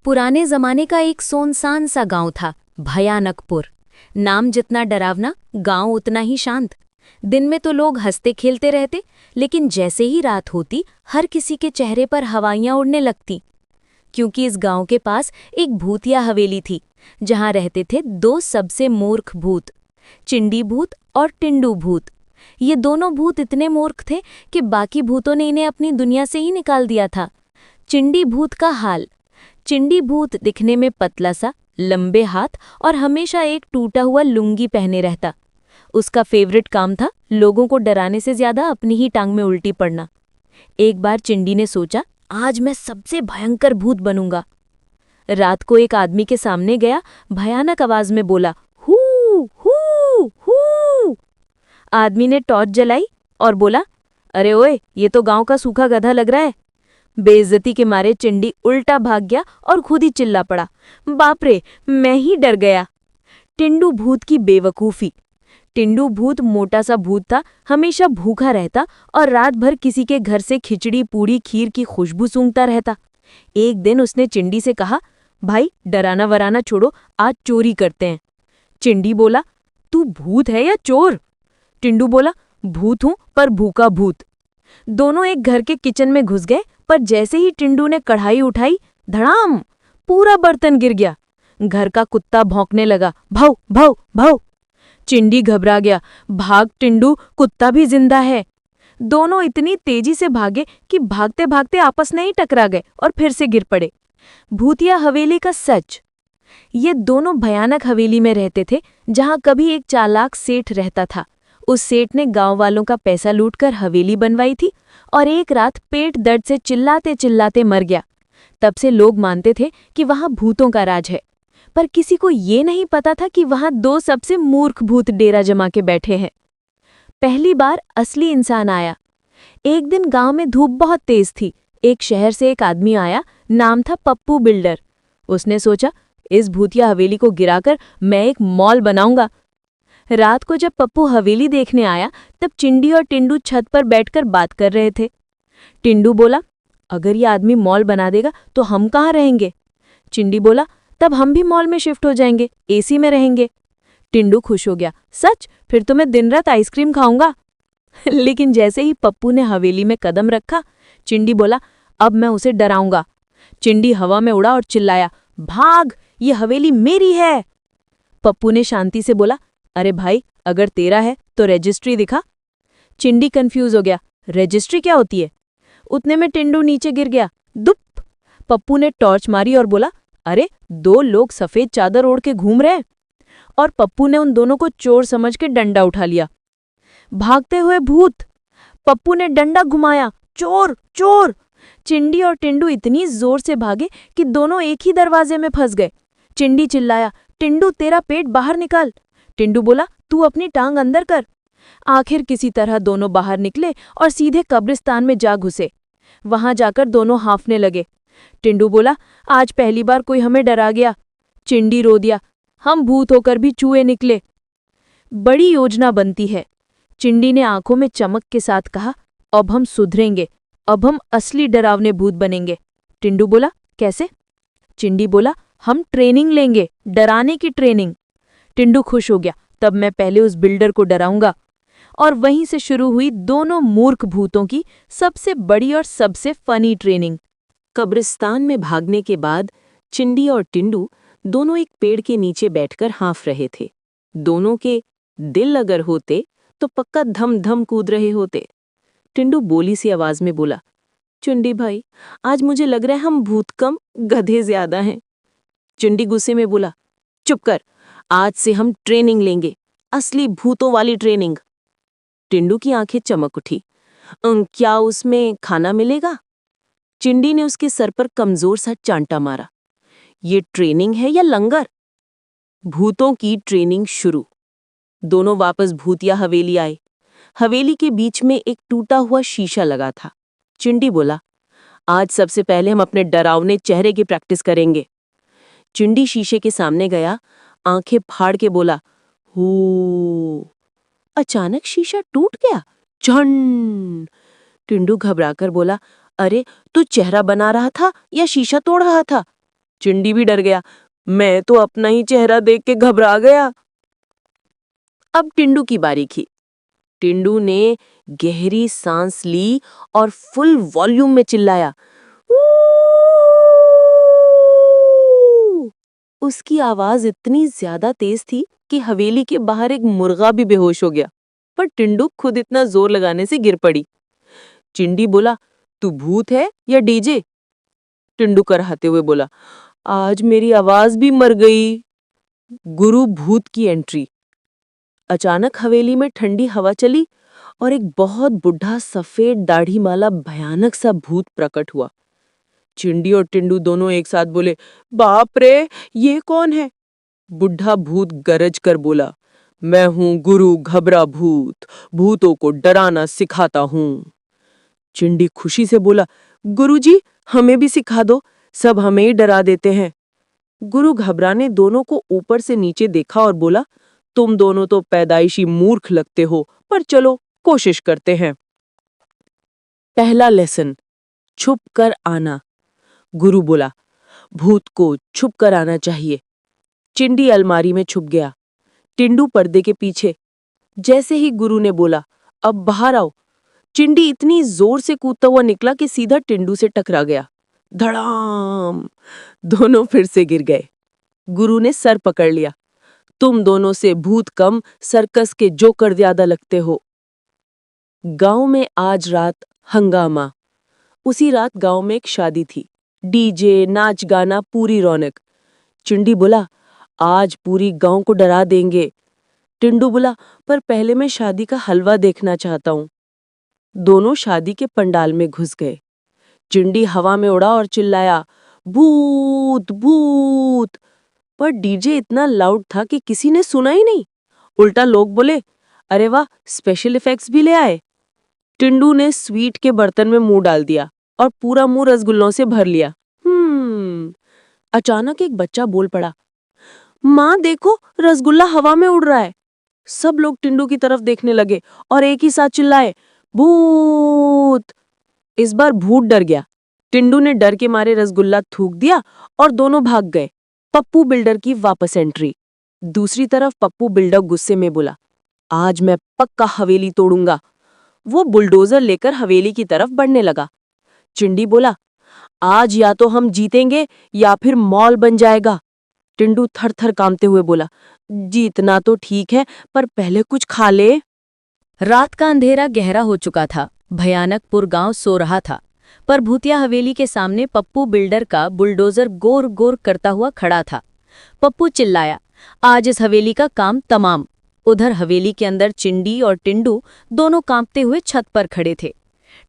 पुराने जमाने का एक सुनसान सा गांव था, भयानकपुर। नाम जितना डरावना, गांव उतना ही शांत। दिन में तो लोग हंसते खेलते रहते, लेकिन जैसे ही रात होती हर किसी के चेहरे पर हवाइयां उड़ने लगती। क्योंकि इस गांव के पास एक भूतिया हवेली थी, जहां रहते थे दो सबसे मूर्ख भूत, चिंडी भूत और टिंडू भूत। ये दोनों भूत इतने मूर्ख थे कि बाकी भूतों ने इन्हें अपनी दुनिया से ही निकाल दिया था। चिंडी भूत का हाल। चिंडी भूत दिखने में पतला सा, लंबे हाथ और हमेशा एक टूटा हुआ लुंगी पहने रहता। उसका फेवरेट काम था लोगों को डराने से ज्यादा अपनी ही टांग में उल्टी पड़ना। एक बार चिंडी ने सोचा, आज मैं सबसे भयंकर भूत बनूंगा। रात को एक आदमी के सामने गया, भयानक आवाज में बोला, हू हू हू। आदमी ने टॉर्च जलाई और बोला, अरे ओए, ये तो गांव का सूखा गधा लग रहा है। बेइज्जती के मारे चिंडी उल्टा भाग गया और खुद ही चिल्ला पड़ा, बाप रे, मैं ही डर गया। टिंडू भूत की बेवकूफी। टिंडू भूत मोटा सा भूत था, हमेशा भूखा रहता और रात भर किसी के घर से खिचड़ी पूड़ी खीर की खुशबू सूंघता रहता। एक दिन उसने चिंडी से कहा, भाई डराना वराना छोड़ो, आज चोरी करते हैं। चिंडी बोला, तू भूत है या चोर? टिंडू बोला, भूत हूं पर भूखा भूत। दोनों एक घर के किचन में घुस गए, पर जैसे ही टिंडू ने कढ़ाई उठाई, धड़ाम, पूरा बर्तन गिर गया। घर का कुत्ता भौंकने लगा, भौ भौ भौ। चिंडी घबरा गया, भाग टिंडू, कुत्ता भी जिंदा है। दोनों इतनी तेजी से भागे कि भागते भागते आपस में ही टकरा गए और फिर से गिर पड़े। भूतिया हवेली का सच। ये दोनों भयानक हवेली में रहते थे, जहां कभी एक चालाक सेठ रहता था। उस सेठ ने गांव वालों का पैसा लूटकर हवेली बनवाई थी और एक रात पेट दर्द से चिल्लाते चिल्लाते मर गया। तब से लोग मानते थे कि वहां भूतों का राज है, पर किसी को ये नहीं पता था कि वहां दो सबसे मूर्ख भूत डेरा जमा के बैठे हैं। पहली बार असली इंसान आया। एक दिन गांव में धूप बहुत तेज थी। एक शहर से एक आदमी आया, नाम था पप्पू बिल्डर। उसने सोचा, इस भूतिया हवेली को गिराकर मैं एक मॉल बनाऊंगा। रात को जब पप्पू हवेली देखने आया, तब चिंडी और टिंडू छत पर बैठकर बात कर रहे थे। टिंडू बोला, अगर ये आदमी मॉल बना देगा तो हम कहाँ रहेंगे? चिंडी बोला, तब हम भी मॉल में शिफ्ट हो जाएंगे, एसी में रहेंगे। टिंडू खुश हो गया, सच? फिर तो मैं दिन रात आइसक्रीम खाऊंगा। लेकिन जैसे ही पप्पू ने हवेली में कदम रखा, चिंडी बोला, अब मैं उसे डराऊंगा। चिंडी हवा में उड़ा और चिल्लाया, भाग, ये हवेली मेरी है। पप्पू ने शांति से बोला, अरे भाई, अगर तेरा है तो रजिस्ट्री दिखा। चिंडी कंफ्यूज हो गया, रजिस्ट्री क्या होती है? उतने में टिंडू नीचे गिर गया, दुप। पप्पू ने टॉर्च मारी और बोला, अरे, दो लोग सफेद चादर ओढ़ के घूम रहे हैं। और पप्पू ने उन दोनों को चोर समझ के डंडा उठा लिया। भागते हुए भूत। पप्पू ने डंडा घुमाया, चोर चोर। चिंडी और टिंडू इतनी जोर से भागे कि दोनों एक ही दरवाजे में फंस गए। चिंडी चिल्लाया, टिंडू, तेरा पेट बाहर निकाल। टिंडू बोला, तू अपनी टांग अंदर कर। आखिर किसी तरह दोनों बाहर निकले और सीधे कब्रिस्तान में जा घुसे। वहां जाकर दोनों हांफने लगे। टिंडू बोला, आज पहली बार कोई हमें डरा गया। चिंडी रो दिया, हम भूत होकर भी चूहे निकले। बड़ी योजना बनती है। चिंडी ने आंखों में चमक के साथ कहा, अब हम सुधरेंगे, अब हम असली डरावने भूत बनेंगे। टिंडू बोला, कैसे? चिंडी बोला, हम ट्रेनिंग लेंगे, डराने की ट्रेनिंग। टिंडू खुश हो गया, तब मैं पहले उस बिल्डर को डराऊंगा। और वहीं से शुरू हुई दोनों मूर्ख भूतों की सबसे बड़ी और सबसे फनी ट्रेनिंग। कब्रिस्तान में भागने के बाद चिंडी और टिंडू दोनों एक पेड़ के नीचे बैठकर हाँफ रहे थे। दोनों के दिल अगर होते तो पक्का धम धम कूद रहे होते। टिंडू बोली सी आवाज में बोला, चिंडी भाई, आज मुझे लग रहा है हम भूत कम गधे ज्यादा हैं। चिंडी गुस्से में बोला, चुप कर, आज से हम ट्रेनिंग लेंगे, असली भूतों वाली ट्रेनिंग। टिंडू की आंखें चमक उठी, क्या उसमें खाना मिलेगा? चिंडी ने उसके सर पर कमजोर सा चांटा मारा, ये ट्रेनिंग है या लंगर? भूतों की ट्रेनिंग शुरू। दोनों वापस भूतिया हवेली आए। हवेली के बीच में एक टूटा हुआ शीशा लगा था। चिंडी बोला, आज सबसे पहले हम अपने डरावने चेहरे की प्रैक्टिस करेंगे। चिंडी शीशे के सामने गया, आंखें फाड़ के बोला, हू। अचानक शीशा टूट गया, झन। टिंडू घबराकर बोला, अरे, तू चेहरा बना रहा था या शीशा तोड़ रहा था? चिंडी भी डर गया। मैं तो अपना ही चेहरा देख के घबरा गया। अब टिंडू की बारी थी। टिंडू ने गहरी सांस ली और फुल वॉल्यूम में चिल्लाया, "ऊ!" उसकी आवाज इतनी ज्यादा तेज थी कि हवेली के बाहर एक मुर्गा भी बेहोश हो गया। पर टिंडू खुद इतना जोर लगाने से गिर पड़ी। चिंडी बोला, तू भूत है या डीजे? टिंडू कराहते हुए बोला, आज मेरी आवाज भी मर गई। गुरु भूत की एंट्री। अचानक हवेली में ठंडी हवा चली और एक बहुत बुढ़ा सफेद दाढ़ी वाला भयानक सा भूत प्रकट हुआ। चिंडी और टिंडू दोनों एक साथ बोले, बाप रे, ये कौन है? बुढ़ा भूत गरज कर बोला, मैं हूं गुरु घबरा भूत, भूतों को डराना सिखाता हूं। चिंडी खुशी से बोला, गुरुजी हमें भी सिखा दो, सब हमें ही डरा देते हैं। गुरु घबरा ने दोनों को ऊपर से नीचे देखा और बोला, तुम दोनों तो पैदाइशी मूर्ख लगते हो, पर चलो कोशिश करते हैं। पहला लेसन, छुप कर आना। गुरु बोला, भूत को छुप कर आना चाहिए। चिंडी अलमारी में छुप गया, टिंडू पर्दे के पीछे। जैसे ही गुरु ने बोला, अब बाहर आओ, चिंडी इतनी जोर से कूदता हुआ निकला कि सीधा टिंडू से टकरा गया। धड़ाम! दोनों फिर से गिर गए। गुरु ने सर पकड़ लिया, तुम दोनों से भूत कम, सर्कस के जोकर ज्यादा लगते हो। गांव में आज रात हंगामा। उसी रात गांव में एक शादी थी। डीजे, नाच गाना, पूरी रौनक। चिंडी बोला, आज पूरी गांव को डरा देंगे। टिंडू बोला, पर पहले मैं शादी का हलवा देखना चाहता हूं। दोनों शादी के पंडाल में घुस गए। चिंडी हवा में उड़ा और चिल्लाया, भूत भूत। पर डीजे इतना लाउड था कि किसी ने सुना ही नहीं। उल्टा लोग बोले, अरे वाह, स्पेशल इफेक्ट्स भी ले आए। टिंडू ने स्वीट के बर्तन में मुंह डाल दिया और पूरा मुंह रसगुल्लों से भर लिया। अचानक एक बच्चा बोल पड़ा, माँ देखो, रसगुल्ला हवा में उड़ रहा है। सब लोग टिंडू की तरफ देखने लगे और एक ही साथ चिल्लाए, भूत। इस बार भूत डर गया। टिंडू ने डर के मारे रसगुल्ला थूक दिया और दोनों भाग गए। पप्पू बिल्डर की वापस एंट्री। दूसरी तरफ पप्पू बिल्डर गुस्से में बोला, आज मैं पक्का हवेली तोड़ूंगा। वो बुलडोजर लेकर हवेली की तरफ बढ़ने लगा। चिंडी बोला, आज या तो हम जीतेंगे या फिर मॉल बन जाएगा। टिंडू थर थर कांपते हुए बोला, जीतना तो ठीक है, पर पहले कुछ खा ले। रात का अंधेरा गहरा हो चुका था। भयानकपुर गांव सो रहा था, पर भूतिया हवेली के सामने पप्पू बिल्डर का बुलडोजर गोर गोर करता हुआ खड़ा था। पप्पू चिल्लाया, आज इस हवेली का काम तमाम। उधर हवेली के अंदर चिंडी और टिंडू दोनों कांपते हुए छत पर खड़े थे।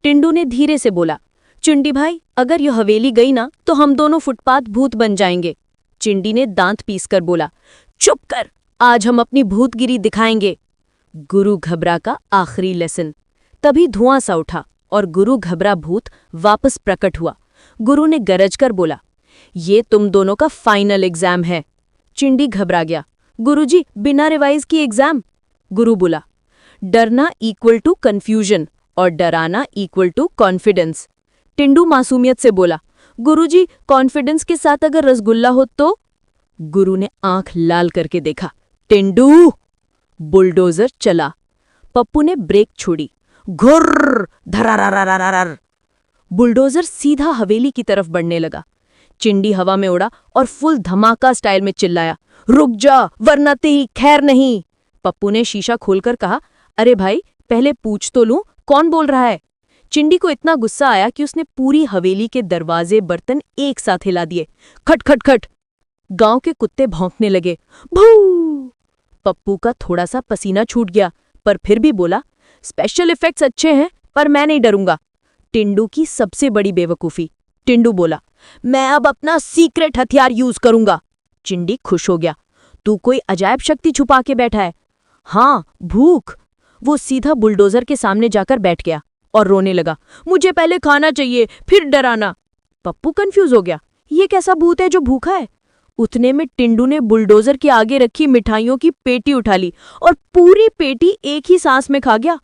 टिंडू ने धीरे से बोला, चिंडी भाई, अगर यह हवेली गई ना तो हम दोनों फुटपाथ भूत बन जाएंगे। चिंडी ने दांत पीसकर बोला, चुप कर, आज हम अपनी भूतगिरी दिखाएंगे। गुरु घबरा का आखिरी लेसन। तभी धुआं सा उठा और गुरु घबरा भूत वापस प्रकट हुआ। गुरु ने गरजकर बोला, ये तुम दोनों का फाइनल एग्जाम है। चिंडी घबरा गया, गुरुजी बिना रिवाइज की एग्जाम? गुरु बोला, डरना इक्वल टू कंफ्यूजन और डराना इक्वल टू कॉन्फिडेंस। टिंडू मासूमियत से बोला, गुरुजी कॉन्फिडेंस के साथ अगर रसगुल्ला हो तो? गुरु ने आंख लाल करके देखा, टिंडू। बुलडोजर चला। पप्पू ने ब्रेक छोड़ी। घुर्र, धरारारारारार। बुलडोजर सीधा हवेली की तरफ बढ़ने लगा। चिंडी हवा में उड़ा और फुल धमाका स्टाइल में चिल्लाया, रुक जा, वरना तेरी खैर नहीं। पप्पू ने शीशा खोलकर कहा, अरे भाई, पहले पूछ तो लूं कौन बोल रहा है। चिंडी को इतना गुस्सा आया कि उसने पूरी हवेली के दरवाजे बर्तन एक साथ हिला दिए। खट खट खट। गांव के कुत्ते भौंकने लगे। भू। पप्पू का थोड़ा सा पसीना छूट गया, पर फिर भी बोला, स्पेशल इफेक्ट्स अच्छे हैं, पर मैं नहीं डरूंगा। टिंडू की सबसे बड़ी बेवकूफी। टिंडू बोला, मैं अब अपना सीक्रेट हथियार यूज करूंगा। चिंडी खुश हो गया, तू कोई अजायब शक्ति छुपा के बैठा है? हाँ, भूख। वो सीधा बुलडोजर के सामने जाकर बैठ गया और रोने लगा, मुझे पहले खाना चाहिए, फिर डराना। पप्पू कंफ्यूज हो गया, ये कैसा भूत है जो भूखा है? उतने में टिंडू ने बुलडोजर के आगे रखी मिठाइयों की पेटी उठा ली और पूरी पेटी एक ही सांस में खा गया।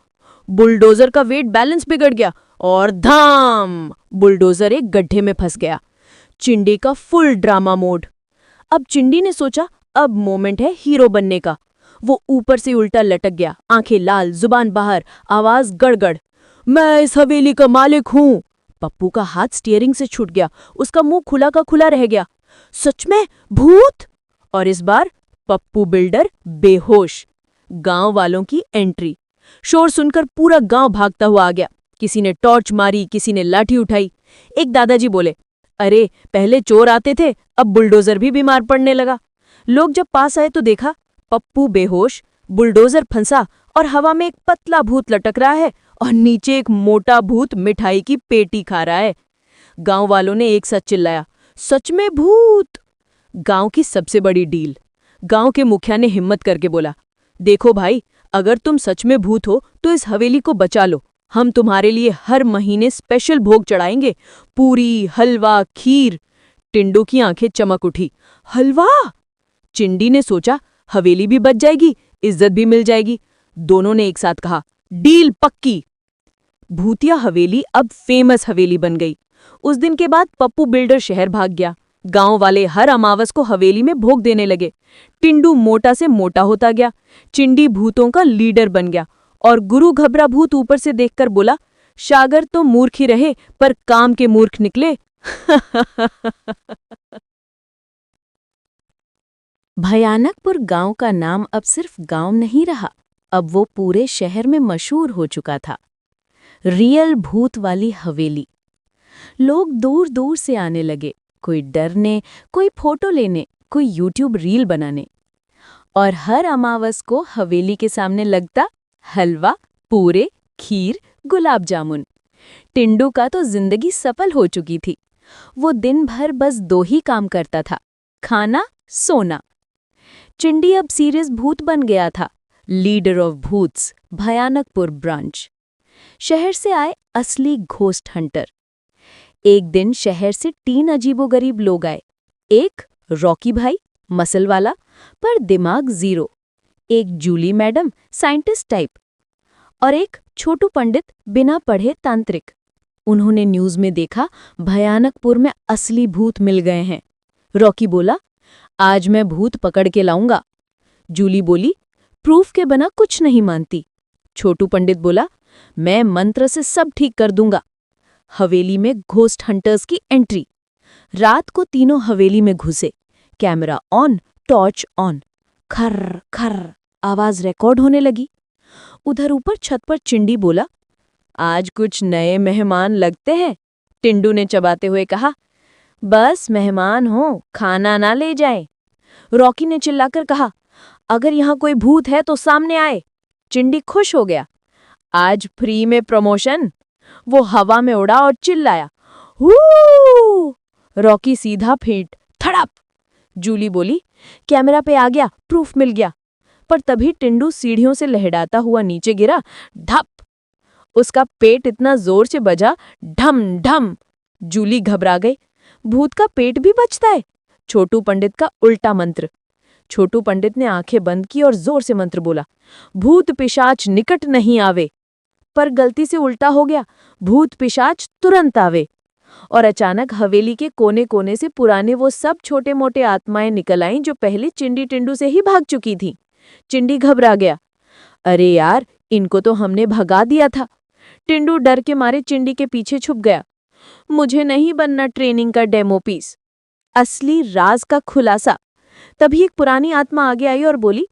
बुलडोजर का वेट बैलेंस बिगड़ गया और धाम, बुलडोजर एक गड्ढे में फंस गया। चिंडी का फुल ड्रामा मोड। अब चिंडी ने सोचा अब मोमेंट है हीरो बनने का। वो ऊपर से उल्टा लटक गया, आंखें लाल, जुबान बाहर, आवाज गड़गड़। मैं इस हवेली का मालिक हूं। पप्पू का हाथ स्टीयरिंग से छूट गया, उसका मुंह खुला का खुला रह गया। सच में भूत? और इस बार पप्पू बिल्डर बेहोश। गांव वालों की एंट्री। शोर सुनकर पूरा गांव भागता हुआ आ गया। किसी ने टॉर्च मारी, किसी ने लाठी उठाई। एक दादाजी बोले, अरे पहले चोर आते थे, अब बुलडोजर भी बीमार पड़ने लगा। लोग जब पास आए तो देखा पप्पू बेहोश, बुलडोजर फंसा और हवा में एक पतला भूत लटक रहा है और नीचे एक मोटा भूत मिठाई की पेटी खा रहा है। गांव वालों ने एक साथ चिल्लाया, सच में भूत! गांव की सबसे बड़ी डील। गांव के मुखिया ने हिम्मत करके बोला, देखो भाई, अगर तुम सच में भूत हो तो इस हवेली को बचा लो। हम तुम्हारे लिए हर महीने स्पेशल भोग चढ़ाएंगे, पूरी, हलवा, खीर। टिंडू की आंखें चमक उठी। हलवा? चिंडी ने सोचा हवेली भी बच जाएगी, इज्जत भी मिल जाएगी। दोनों ने एक साथ कहा, डील पक्की। भूतिया हवेली अब फेमस हवेली बन गई। उस दिन के बाद पप्पू बिल्डर शहर भाग गया। गांव वाले हर अमावस को हवेली में भोग देने लगे। टिंडू मोटा से मोटा होता गया। चिंडी भूतों का लीडर बन गया और गुरु घबरा भूत ऊपर से देखकर बोला, शागर तो मूर्ख ही रहे पर काम के मूर्ख निकले। भयानकपुर गांव का नाम अब सिर्फ गांव नहीं रहा, अब वो पूरे शहर में मशहूर हो चुका था। रियल भूत वाली हवेली। लोग दूर दूर से आने लगे, कोई डरने, कोई फोटो लेने, कोई यूट्यूब रील बनाने। और हर अमावस को हवेली के सामने लगता हलवा, पूरे, खीर, गुलाब जामुन। टिंडू का तो जिंदगी सफल हो चुकी थी। वो दिन भर बस दो ही काम करता था, खाना, सोना। चिंडी अब सीरियस भूत बन गया था, लीडर ऑफ भूत्स, भयानकपुर ब्रांच। शहर से आए असली घोस्ट हंटर। एक दिन शहर से 3 अजीबोगरीब लोग आए। एक रॉकी भाई, मसल वाला, पर दिमाग जीरो। एक जूली मैडम, साइंटिस्ट टाइप। और एक छोटू पंडित, बिना पढ़े तांत्रिक। उन्होंने न्यूज में देखा भयानकपुर में असली भूत मिल गए हैं। रॉकी बोला, आज मैं भूत पकड़ के लाऊंगा। जूली बोली, प्रूफ के बिना कुछ नहीं मानती। छोटू पंडित बोला, मैं मंत्र से सब ठीक कर दूंगा। हवेली में घोस्ट हंटर्स की एंट्री। रात को तीनों हवेली में घुसे। Camera on, torch on. खर्र खर्र आवाज रिकॉर्ड होने लगी। उधर ऊपर छत पर चिंडी बोला, आज कुछ नए मेहमान लगते हैं। टिंडू ने चबाते हुए कहा, बस मेहमान हो, खाना ना ले जाए। रॉकी ने चिल्लाकर कहा, अगर यहाँ कोई भूत है तो सामने आए। चिंडी खुश हो गया, आज फ्री में प्रमोशन। वो हवा में उड़ा और चिल्लाया, हू! रॉकी सीधा फेंट, थड़प। जूली बोली, कैमरा पे आ गया, प्रूफ मिल गया। पर तभी टिंडू सीढ़ियों से लहराता हुआ नीचे गिरा, धप। उसका पेट इतना जोर से बजा, ढम ढम। जूली घबरा गई, भूत का पेट भी बचता है। छोटू पंडित का उल्टा मंत्र। छोटू पंडित ने आंखें बंद की और जोर से मंत्र बोला, भूत पिशाच निकट नहीं आवे। पर गलती से उल्टा हो गया, भूत पिशाच तुरंत आवे। और अचानक हवेली के कोने कोने से पुराने वो सब छोटे मोटे आत्माएं निकल आईं जो पहले चिंडी टिंडू से ही भाग चुकी थीं। चिंडी घबरा गया, अरे यार, इनको तो हमने भगा दिया था। टिंडू डर के मारे चिंडी के पीछे छुप गया। मुझे नहीं बनना ट्रेनिंग का डेमो पीस। असली राज का खुलासा। तभी एक पुरानी आत्मा आगे आई और बोली,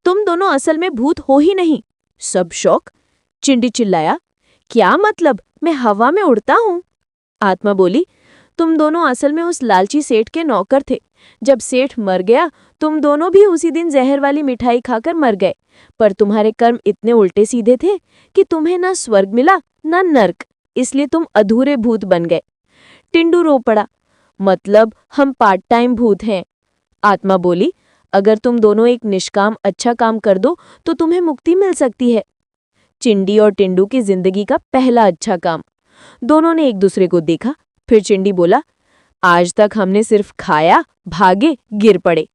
तुम दोनों असल में भूत हो ही नहीं। सब शौक। चिंडी चिल्लाया, क्या मतलब, मैं हवा में उड़ता हूं? आत्मा बोली, तुम दोनों असल में उस लालची सेठ के नौकर थे। जब सेठ मर गया, तुम दोनों भी उसी दिन जहर वाली मिठाई खाकर मर गए। पर तुम्हारे कर्म इतने उल्टे सीधे थे कि तुम्हें ना स्वर्ग मिला ना नर्क, इसलिए तुम अधूरे भूत बन गए। टिंडू रो पड़ा, मतलब हम पार्ट टाइम भूत हैं। आत्मा बोली, अगर तुम दोनों एक निष्काम अच्छा काम कर दो तो तुम्हें मुक्ति मिल सकती है। चिंडी और टिंडू की जिंदगी का पहला अच्छा काम। दोनों ने एक दूसरे को देखा। फिर चिंडी बोला, आज तक हमने सिर्फ खाया, भागे, गिर पड़े।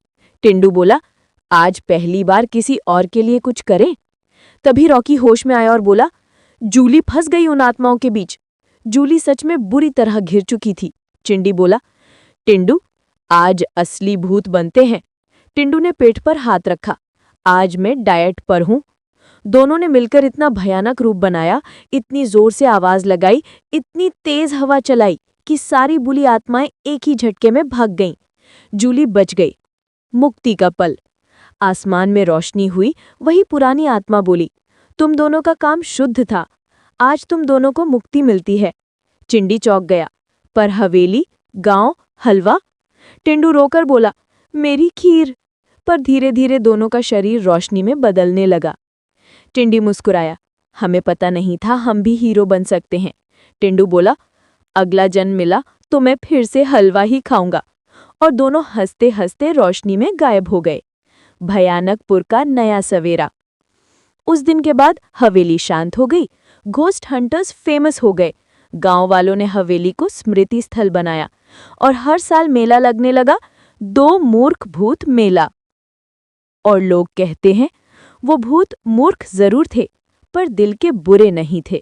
टिंडू बोला, आज पहली बार किसी और के लिए कुछ करें। तभी रॉकी होश में आया और बोला, जूली फंस गई उन आत्माओं के बीच। जूली सच में बुरी तरह घिर चुकी थी। चिंडी बोला, टिंडू, आज असली भूत बनते हैं। टिंडू ने पेट पर हाथ रखा। आज मैं डाइट पर हूं। दोनों ने मिलकर इतना भयानक रूप बनाया, इतनी जोर से आवाज लगाई, इतनी तेज हवा चलाई कि सारी बुरी आत्माएं एक ही झटके में भाग गईं। जूली बच गई। मुक्ति का पल। आसमान में रोशनी हुई। वही पुरानी आत्मा बोली, तुम दोनों का काम शुद्ध था। आज तुम दोनों को मुक्ति मिलती है। चिंडी चौंक गया। पर हवेली, गांव, हलवा? टिंडू रोकर बोला, मेरी खीर। पर धीरे धीरे दोनों का शरीर रोशनी में बदलने लगा। टिंडी मुस्कुराया, हमें पता नहीं था हम भी हीरो बन सकते हैं। टिंडू बोला, अगला जन्म मिला तो मैं फिर से हलवा ही खाऊंगा। और दोनों हंसते हंसते रोशनी में गायब हो गए। भयानकपुर का नया सवेरा। उस दिन के बाद हवेली शांत हो गई। घोस्ट हंटर्स फेमस हो गए। गांव वालों ने हवेली को स्मृति स्थल बनाया और हर साल मेला लगने लगा, 2 मूर्ख भूत मेला। और लोग कहते हैं वो भूत मूर्ख जरूर थे, पर दिल के बुरे नहीं थे।